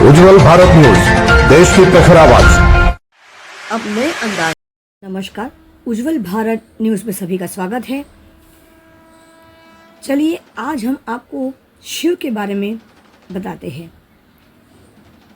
उज्जवल Bharat news, देश की प्रखर आवाज। अब नए अंदाज। नमस्कार, उज्जवल भारत न्यूज़ में सभी का स्वागत है। चलिए आज हम आपको शिव के बारे में बताते हैं।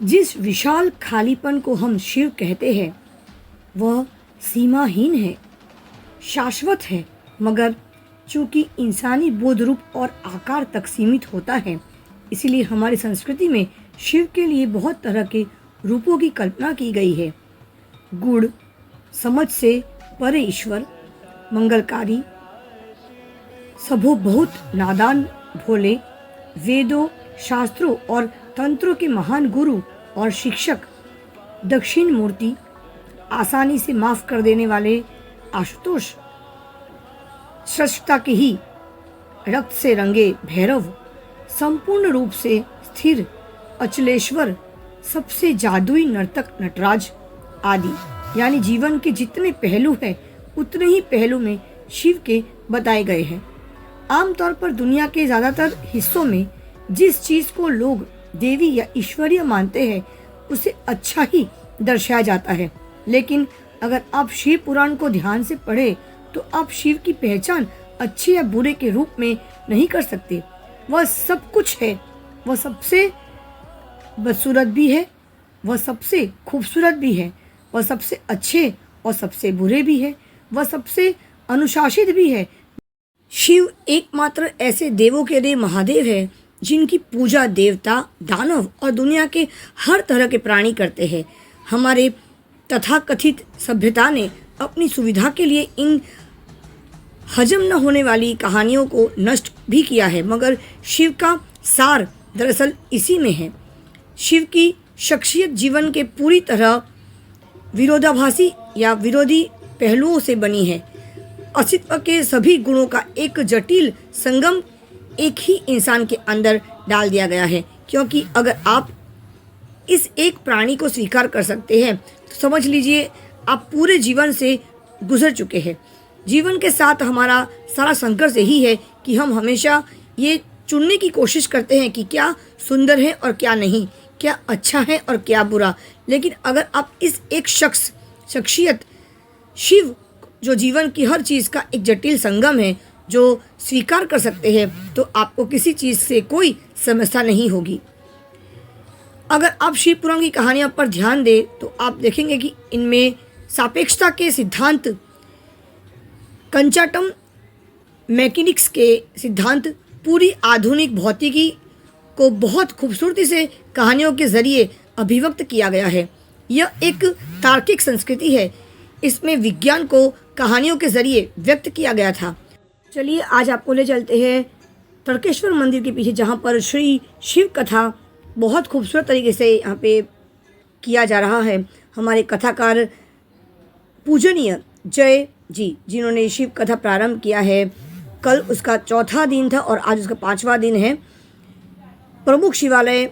जिस विशाल खालीपन को हम शिव कहते हैं वह सीमाहीन है, शाश्वत है, मगर चूंकि इंसानी बोध रूप और आकार तक सीमित होता है, इसीलिए हमारी संस्कृति में शिव के लिए बहुत तरह के रूपों की कल्पना की गई है। गुड़ समझ से परे ईश्वर, मंगलकारी, सबो बहुत नादान भोले, वेदों, शास्त्रों और तंत्रों के महान गुरु और शिक्षक, दक्षिण मूर्ति, आसानी से माफ कर देने वाले आशुतोष, श्रेष्ठता के ही रक्त से रंगे भैरव, संपूर्ण रूप से स्थिर अचलेश्वर, सबसे जादुई नर्तक नटराज आदि, यानी जीवन के जितने पहलू हैं उतने ही पहलू में शिव के बताए गए हैं। आमतौर पर दुनिया के ज़्यादातर हिस्सों में जिस चीज़ को लोग देवी या ईश्वरीय मानते हैं उसे अच्छा ही दर्शाया जाता है, लेकिन अगर आप शिव पुराण को ध्यान से पढ़े तो आप शिव की पहचान अच्छे या बुरे के रूप में नहीं कर सकते। वह सब कुछ है, वह सबसे बदसूरत भी है, वह सबसे खूबसूरत भी है, वह सबसे अच्छे और सबसे बुरे भी है, वह सबसे अनुशासित भी है। शिव एकमात्र ऐसे देवों के देव महादेव है जिनकी पूजा देवता, दानव और दुनिया के हर तरह के प्राणी करते हैं। हमारे तथाकथित सभ्यता ने अपनी सुविधा के लिए इन हजम न होने वाली कहानियों को नष्ट भी किया है, मगर शिव का सार दरअसल इसी में है। शिव की शख्सियत जीवन के पूरी तरह विरोधाभासी या विरोधी पहलुओं से बनी है। अस्तित्व के सभी गुणों का एक जटिल संगम एक ही इंसान के अंदर डाल दिया गया है, क्योंकि अगर आप इस एक प्राणी को स्वीकार कर सकते हैं तो समझ लीजिए आप पूरे जीवन से गुजर चुके हैं। जीवन के साथ हमारा सारा संघर्ष यही है कि हम हमेशा ये चुनने की कोशिश करते हैं कि क्या सुंदर है और क्या नहीं, क्या अच्छा है और क्या बुरा। लेकिन अगर आप इस एक शख्सियत शिव, जो जीवन की हर चीज़ का एक जटिल संगम है, जो स्वीकार कर सकते हैं, तो आपको किसी चीज़ से कोई समस्या नहीं होगी। अगर आप शिव पुराण की कहानियों पर ध्यान दें तो आप देखेंगे कि इनमें सापेक्षता के सिद्धांत, क्वांटम मैकेनिक्स के सिद्धांत, पूरी आधुनिक भौतिकी को बहुत खूबसूरती से कहानियों के जरिए अभिव्यक्त किया गया है। यह एक तार्किक संस्कृति है, इसमें विज्ञान को कहानियों के जरिए व्यक्त किया गया था। चलिए आज आपको ले चलते हैं तर्केश्वर मंदिर के पीछे, जहाँ पर श्री शिव कथा बहुत खूबसूरत तरीके से यहाँ पे किया जा रहा है। हमारे कथाकार पूजनीय जय जी, जिन्होंने शिव कथा प्रारंभ किया है, कल उसका चौथा दिन था और आज उसका 5वां दिन है। प्रमुख शिवालय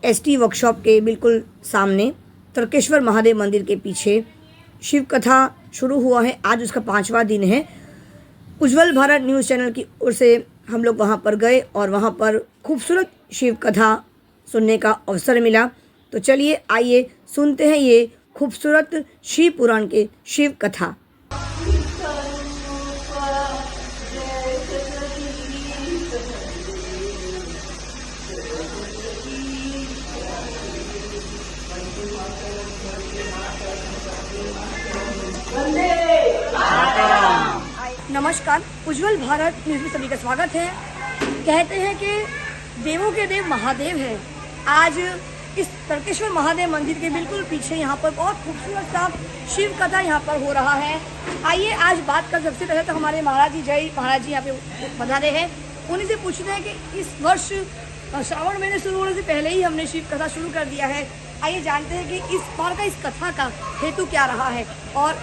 एसटी वर्कशॉप के बिल्कुल सामने तर्केश्वर महादेव मंदिर के पीछे शिव कथा शुरू हुआ है। आज उसका 5वां दिन है। उज्जवल भारत न्यूज़ चैनल की ओर से हम लोग वहाँ पर गए और वहाँ पर खूबसूरत शिव कथा सुनने का अवसर मिला। तो चलिए आइए सुनते हैं ये खूबसूरत शिव पुराण के शिव कथा। नमस्कार, उज्जवल भारत न्यूज़ में सभी का स्वागत है। कहते हैं कि देवों के देव महादेव हैं। आज इस तर्केश्वर महादेव मंदिर के बिल्कुल पीछे यहाँ पर बहुत खूबसूरत सा शिव कथा यहाँ पर हो रहा है। आइए आज बात कर, सबसे पहले तो हमारे महाराज जी, जय महाराज जी यहाँ पे पधारे हैं, उन्हीं से पूछते हैं कि इस वर्ष श्रावण महीने शुरू होने से पहले ही हमने शिव कथा शुरू कर दिया है। आइए जानते हैं कि इस बार का इस कथा का हेतु क्या रहा है। और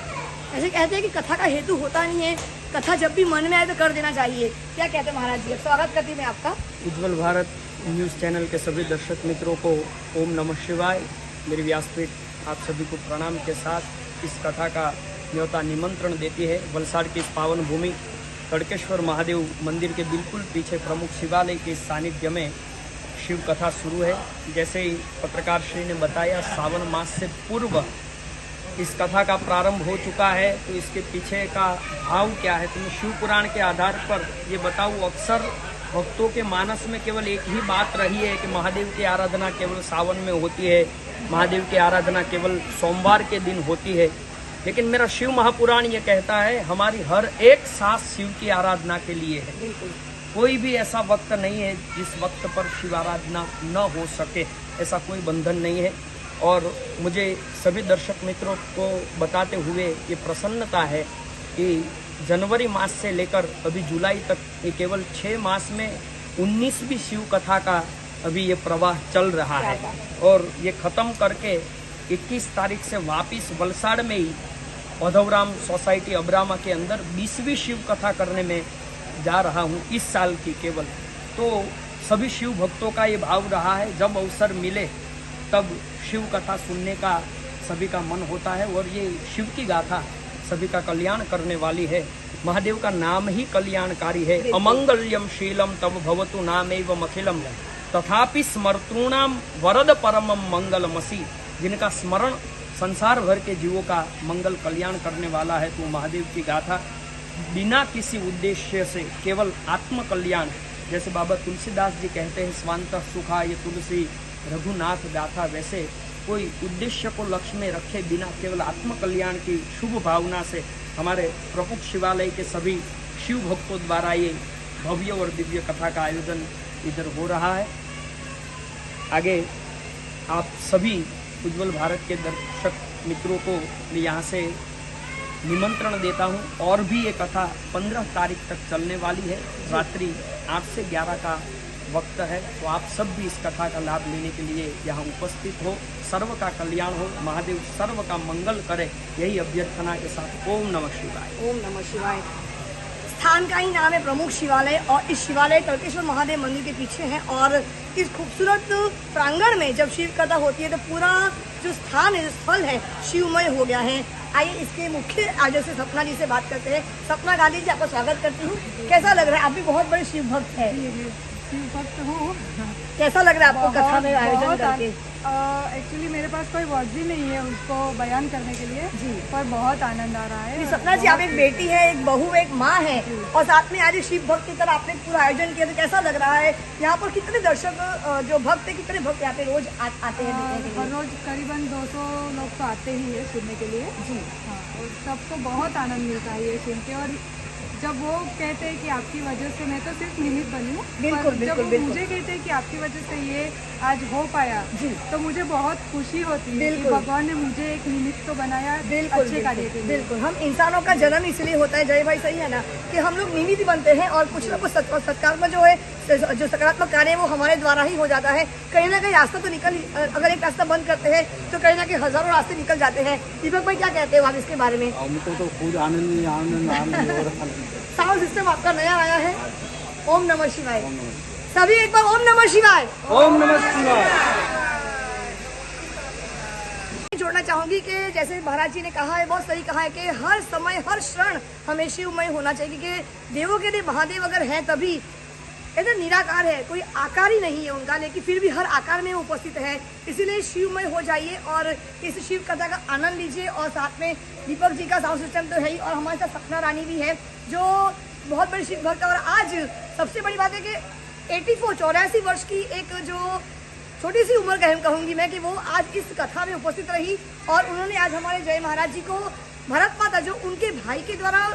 ऐसे कहते हैं कि कथा का हेतु होता नहीं है, कथा जब भी मन में आए तो कर देना चाहिए। क्या कहते हैं महाराज जी? स्वागत करती मैं आपका। उज्जवल भारत न्यूज़ चैनल के सभी दर्शक मित्रों को ओम नमः शिवाय। मेरी व्यासपीठ आप सभी को प्रणाम के साथ इस कथा का न्योता निमंत्रण देती है। वलसाड़ की इस पावन भूमि तड़केश्वर महादेव मंदिर के बिल्कुल पीछे प्रमुख शिवालय के सानिध्य में शिव कथा शुरू है। जैसे ही पत्रकार श्री ने बताया, सावन मास से पूर्व इस कथा का प्रारंभ हो चुका है। तो इसके पीछे का भाव क्या है, तो मैं शिव पुराण के आधार पर ये बताऊँ। अक्सर भक्तों के मानस में केवल एक ही बात रही है कि महादेव की आराधना केवल सावन में होती है, महादेव की आराधना केवल सोमवार के दिन होती है। लेकिन मेरा शिव महापुराण ये कहता है हमारी हर एक सांस शिव की आराधना के लिए है। कोई भी ऐसा वक्त नहीं है जिस वक्त पर शिव आराधना न हो सके, ऐसा कोई बंधन नहीं है। और मुझे सभी दर्शक मित्रों को बताते हुए ये प्रसन्नता है कि जनवरी मास से लेकर अभी जुलाई तक ये केवल 6 मास में 19वीं शिव कथा का अभी ये प्रवाह चल रहा है। और ये ख़त्म करके 21 तारीख से वापिस वलसाड़ में ही औधवराम सोसाइटी अब्रामा के अंदर 20वीं शिव कथा करने में जा रहा हूँ इस साल की केवल। तो सभी शिव भक्तों का ये भाव रहा है, जब अवसर मिले तब शिव कथा सुनने का सभी का मन होता है। और ये शिव की गाथा सभी का कल्याण करने वाली है। महादेव का नाम ही कल्याणकारी है। अमंगल्यम शीलम तब भवतु नामेव अखिलम तथापि स्मर्तॄणाम वरद परमम मंगलमसी। जिनका स्मरण संसार भर के जीवों का मंगल कल्याण करने वाला है, तो महादेव की गाथा बिना किसी उद्देश्य से केवल आत्म कल्याण, जैसे बाबा तुलसीदास जी कहते हैं स्वांत सुखा ये तुलसी रघुनाथ गाथा, वैसे कोई उद्देश्य को लक्ष्य में रखे बिना केवल आत्म कल्याण की शुभ भावना से हमारे प्रमुख शिवालय के सभी शिव भक्तों द्वारा ये भव्य और दिव्य कथा का आयोजन इधर हो रहा है। आगे आप सभी उज्जवल भारत के दर्शक मित्रों को मैं यहाँ से निमंत्रण देता हूँ। और भी ये कथा 15 तारीख तक चलने वाली है। रात्रि 8 से 11 का वक्त है, तो आप सब भी इस कथा का लाभ लेने के लिए यहाँ उपस्थित हो। सर्व का कल्याण हो, महादेव सर्व का मंगल करे, यही अभ्यर्थना के साथ ओम नमः शिवाय। ओम नमः शिवाय। स्थान का ही नाम है प्रमुख शिवालय, और इस शिवालय तड़केश्वर महादेव मंदिर के पीछे है। और इस खूबसूरत प्रांगण में जब शिव कथा होती है तो पूरा जो स्थान है, जो स्थल है, शिवमय हो गया है। आइए इसके मुख्य आयोजक से सपना जी से बात करते हैं। सपना गांधी जी, आपका स्वागत करती हूँ। कैसा लग रहा है? आप भी बहुत बड़े शिव भक्त है। शिव भक्त हूँ। कैसा लग रहा है आपको कथा में आयोजन करके? एक्चुअली मेरे पास कोई वर्ड ही नहीं है उसको बयान करने के लिए जी, पर बहुत आनंद आ रहा है। सपना जी, आप एक बेटी है, एक बहू, एक माँ है, और साथ में आज शिव भक्त की तरह आपने पूरा आयोजन किया, तो कैसा लग रहा है? यहाँ पर कितने दर्शक जो भक्त है, कितने भक्त यहाँ पे रोज आते हैं देखने के लिए? हर रोज करीबन 200 लोग तो आते ही है सुनने के लिए जी। हाँ, और सबको बहुत आनंद मिलता है ये सुन के। और जब वो कहते हैं कि आपकी वजह से, मैं तो सिर्फ निमित्त बनी हूँ, बिल्कुल, जब वो बिल्कुल। मुझे कहते हैं कि आपकी वजह से ये आज हो पाया जी, तो मुझे बहुत खुशी होती है कि बिल्कुल। भगवान ने मुझे एक निमित्त तो बनाया अच्छे कार्य के लिए। बिल्कुल। हम इंसानों का जन्म इसलिए होता है, जय भाई सही है ना, कि हम लोग निमित्त बनते हैं और कुछ ना कुछ सत्कर्म जो है, जो सकारात्मक कार्य है, वो हमारे द्वारा ही हो जाता है। कहीं ना कहीं रास्ता तो निकल, अगर एक रास्ता बंद करते हैं तो कहीं ना कहीं हजारों रास्ते निकल जाते हैं। दीपक भाई क्या कहते हैं आप इसके बारे में? हमको तो खुद आनंद आनंद हो रहा है। साउंड सिस्टम आपका नया आया है। ओम नमः शिवाय। सभी एक बार ओम नमः शिवाय। ओम नमः शिवाय। जोड़ना चाहूंगी कि जैसे महाराज जी ने कहा है, बहुत सही कहा है कि हर समय हर क्षण हमें शिवमय होना चाहिए, क्योंकि देवों के देव महादेव अगर हैं तभी, इधर निराकार है, कोई आकार ही नहीं है उनका, लेकिन फिर भी हर आकार में उपस्थित है। इसीलिए शिवमय हो जाइए और इस शिव कथा का आनंद लीजिए। और साथ में दीपक जी का साउंड सिस्टम तो है ही, और हमारे साथ सपना रानी भी है जो बहुत बड़ी शिव भक्त है। और आज सबसे बड़ी बात है कि 84 वर्ष की एक जो छोटी सी उम्र कहूँगी मैं, कि वो आज इस कथा में उपस्थित रही। और उन्होंने आज हमारे जय महाराज जी को भरत माता, जो उनके भाई के द्वारा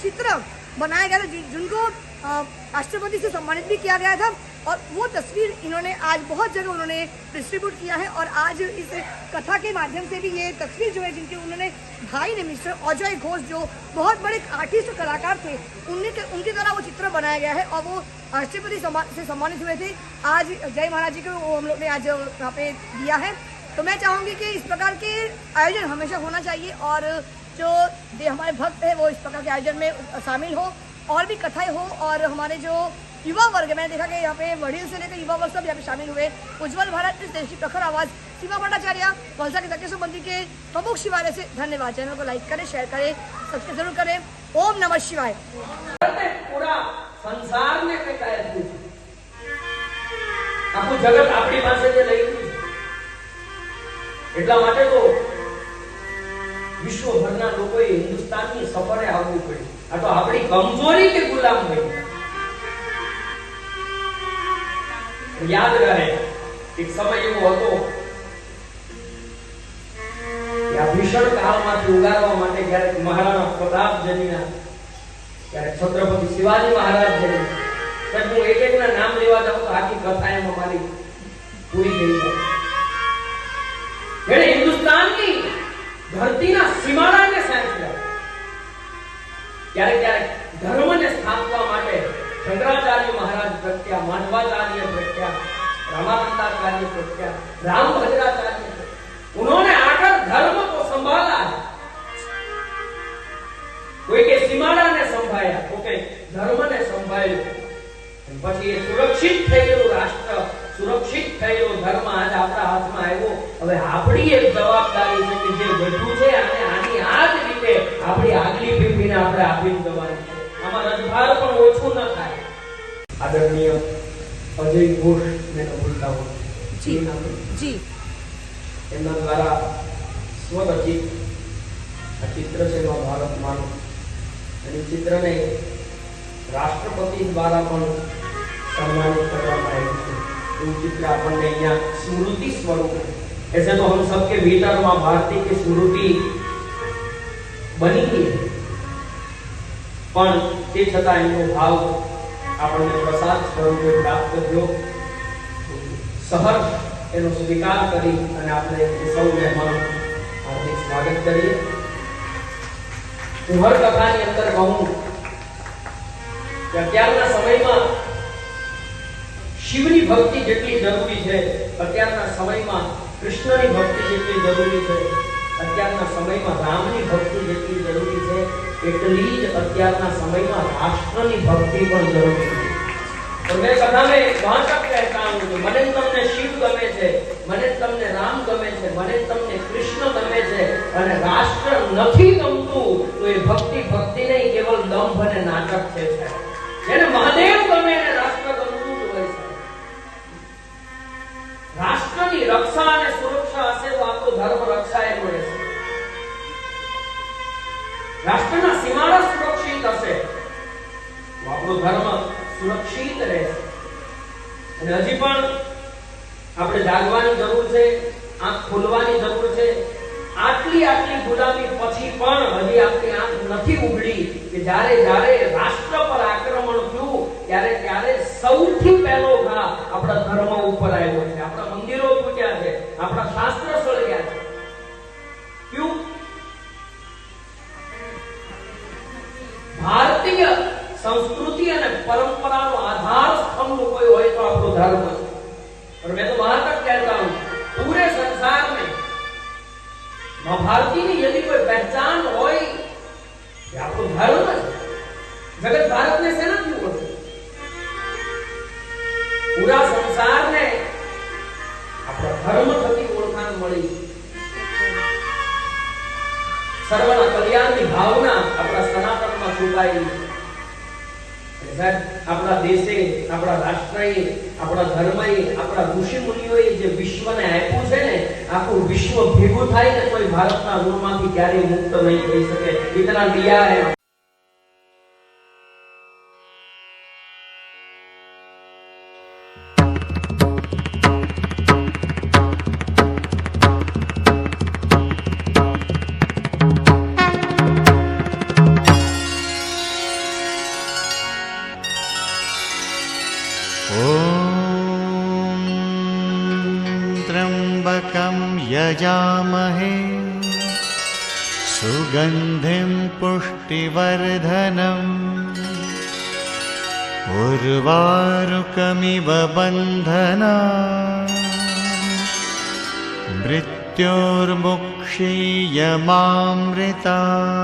चित्र बनाया गया था, जिनको राष्ट्रपति से सम्मानित भी किया गया था, और वो तस्वीर इन्होंने आज बहुत जगह उन्होंने डिस्ट्रीब्यूट किया है। और आज इस कथा के माध्यम से भी ये तस्वीर जो है, जिनके उन्होंने भाई ने, मिस्टर अजय घोष, जो बहुत बड़े आर्टिस्ट और कलाकार थे, उनके द्वारा वो चित्र बनाया गया है और वो राष्ट्रपति से सम्मानित हुए थे। आज जय महाराज जी को वो हम लोग ने आज यहाँ पे दिया है। तो मैं चाहूँगी कि इस प्रकार के आयोजन हमेशा होना चाहिए, और जो हमारे भक्त हैं वो इस प्रकार के आयोजन में शामिल हो, और भी कथाएं हो। और हमारे जो युवा वर्ग, मैंने देखा कि यहाँ पे वडील से लेकर युवा वर्ग सब यहाँ पे शामिल हुए। उज्जवल भारत इस देश की प्रखर आवाज सीमा भट्टाचार्य, वलसाड़ के तड़केश्वर मंदिर के प्रमुख शिवालय से धन्यवाद। चैनल को लाइक करें, शेयर करें, सब्सक्राइब जरूर करें। ओम नमः शिवाय। पूरा संसार ने આખું જગત આપણી પાસે જે લઈ ગયું છે. એટલા માટે તો વિશ્વભરના લોકોએ હિન્દુસ્તાનની સફરે આવવું પડ્યું. આ તો આપણી કમજોરી કે ગુલામ બની. યાદ રહે એક સમય એવો હતો કે આ ભીષણ કાળમાંથી ઉગારવા માટે ક્યારેક મહારાણા પ્રતાપ જનીના, ક્યારેક છત્રપતિ શિવાજી મહારાજ જનીના, હું એક એકના નામ લેવા જાઉં તો આખી કથા એમાં મારી પૂરી થઈ જાય. જેણે હિન્દુસ્તાનની ધરતીના સીમાડાને સાચવ્યા. ક્યારેક ક્યારેક ધર્મને સ્થાપવા માટે शंकराचार्य महाराज प्रत्या, माधवाचार्य प्रत्या, रामानंदाचार्य प्रत्या, राम भद्राचार्य, उन्होंने आकर धर्म को संभाला है. कोई के सीमाड़ा ने संभाया, कोई के धर्म ने संभाळ्यो. પછી એ સુરક્ષિત થયેલું રાષ્ટ્ર, સુરક્ષિત થયેલો ધર્મ આજ આપણા હાથમાં આવ્યો. હવે આપણી એક જવાબદારી છે કે જે વધુ છે અને આની આ જ રીતે આપણી આગલી પેઢીને આપણે આપી દેવાનું છે. આમાં રજભાર પણ ઓછું ન થાય. આદરણીય અજય ઘોષ ને બોલતા હું जी એમના દ્વારા સ્વરચિત આ ચિત્ર છે એમાં ભારત માનું, અને ચિત્રને રાષ્ટ્રપતિ દ્વારા પણ सम्मानित કરવામાં આવ્યું છે. એવું ચિત્ર આપણને અહીંયા સ્મૃતિ સ્વરૂપ, ऐसे तो हम सबके भीतर मां भारती की स्मृति बनी है, પણ તે છતાં એનો ભાવ આપણને પ્રસાદ સ્વરૂપે પ્રાપ્ત થયો. સહર્ષ એનો સ્વીકાર કરી અને આપણે સૌ મહેમાનો હાર્દિક સ્વાગત કરીએ. હું હર કથાની અંદર કહું કે અત્યારના સમયમાં શિવની ભક્તિ જેટલી જરૂરી છે, અત્યારના સમયમાં કૃષ્ણની ભક્તિ જેટલી જરૂરી છે, અત્યારના સમયમાં રામની ભક્તિ જેટલી જરૂરી છે, એટલી જ અત્યારના સમયમાં રાષ્ટ્રની ભક્તિ પણ જરૂરી છે. और मैं कथा में वहां तक कहता हूं कि મને તમને શિવ ગમે છે, મને તમને રામ ગમે છે, મને તમને કૃષ્ણ ગમે છે, અને રાષ્ટ્ર નથી ગમતું તો એ ભક્તિ નહીં, કેવલ દંભ અને નાટક છે. જેને મહાદેવ ગમે અને રાષ્ટ્ર ગમતું જ હોય છે. રાષ્ટ્રની રક્ષા અને સુરક્ષા હશે તો આપણો ધર્મ રક્ષાયેલો રહેશે. રાષ્ટ્રના સીમાડા સુરક્ષિત હશે તો આપણો ધર્મ સુરક્ષિત રહેશે. અને હજી પણ આપણે જાગવાની જરૂર છે, આંખ ખોલવાની જરૂર છે. આટલી ગુલામી પછી પણ હજી આપણી આંખ નથી ઉઘડી કે જ્યારે રાષ્ટ્ર પર આક્રમણ થયું ત્યારે સૌથી પહેલો ઘા આપણા ધર્મ ઉપર આવ્યો છે. આપણા મંદિરો તૂટ્યા છે, આપણા શાસ્ત્ર સળગ્યા છે. ક્યું? ભારતીય संस्कृति અને परंपराનો आधार स्तंभ कोई હોય તો આપણો ધર્મ છે. और मैं तो वहां तक कहता हूं पूरे संसार में मां भारती की यदि कोई पहचान હોય कि આપણો ધર્મ છે. जगत भारत ने सेना क्यों बोलते? पूरा संसार ने આપણો ધર્મ થકી ઓળખાણ મળી. સર્વના કલ્યાણની ભાવના આપણા સનાતનમાં છુપાયેલી છે. આપણા દેશે, આપણા રાષ્ટ્રએ, આપણા ધર્મએ, આપણા ઋષિ મુનિઓએ જે વિશ્વને આપ્યું છે ને, આખું વિશ્વ ભેગું થાય ને કોઈ ભારતના ઋણમાંથી ક્યારેય મુક્ત નહીં થઈ શકે. ઇતના દિયા હે. त्र्यम्बकं यजामहे सुगन्धिं पुष्टिवर्धनम् उर्वारुकमिव बन्धनान् मृत्योर्मुक्षीयमामृतात्.